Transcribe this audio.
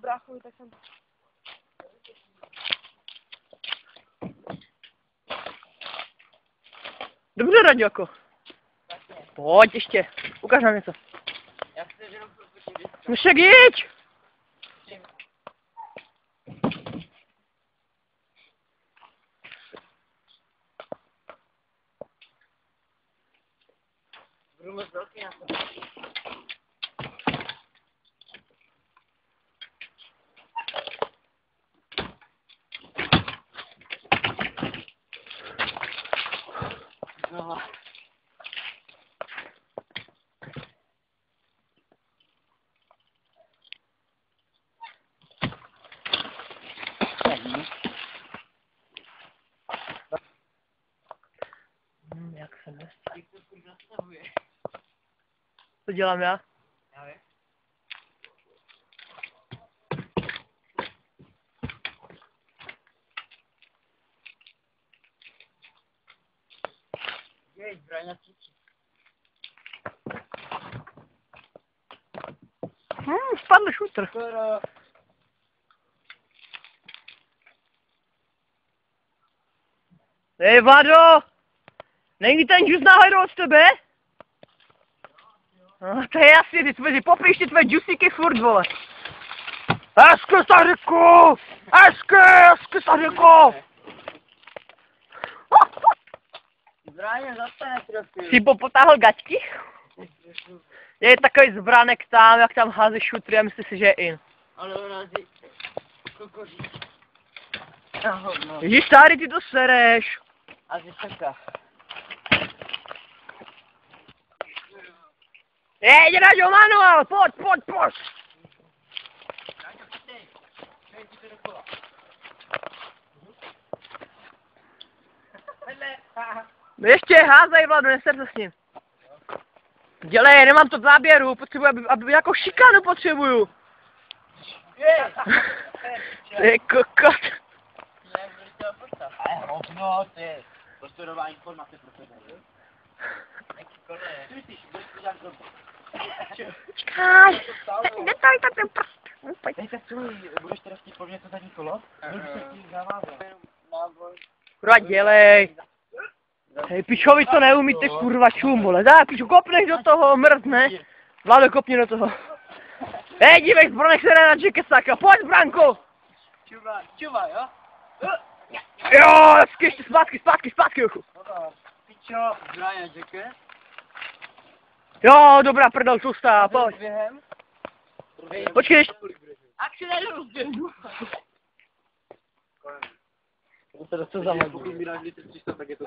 bráchovi, tak jsem... Dobře, Raďo. Pojď ještě, ukáž nám něco. Já chci jenom propočít. No však jeď! Budu moc velký na to. No. Jak se nestane? Co dělám já? Já vím. Jej, zbraň na cíti. Spadl šutr. Skoro. Hej, Vlado! Není ten džus náhodou od tebe? No, to je jasný, ty popíš ty tvé džusíky furt, vole. Hezky, Staříku! Hezky, Staříku! Zbraně zastane trochu. Jsi popotáhl gaťky? Je takový zbranek tam, jak tam hází šutry a myslí si, že je in. Ale ona si kokoří. No. Ježíš, Stáry, ty to sereš. A ty saka. Jde, Raďo, manuál, pojď. Ještě házej, Vlado, neser se s ním. Dělej, nemám to v záběru, potřebuji, aby jako šikanu potřebuju. Ty kokot. Hovno, ty. Posturová informace pro tebe. Čekaj. Nedaj to ten prst. Dejte stůj, budeš teda chtít po mně to zadní kolo? Budu se chtít zavázat. Kurva, dělej. Hej, pičovi to neumí, ty kurva čum, vole. Dá, piču, kopneš do toho, mrzne. Vlado, kopni do toho. Hej, dívej, zbranek se jde na Jackesaka, pojď, Branko. Čuva, jo? Jo, hezky, ještě zpátky, jochu. Pičo, zbraně, Jacke. Jo, dobrá prdel, tlustá, pojď. Během. Počkej, ještě. Akci nejde rozběhnu. To za Pokud mi dáš litr 300, tak je to...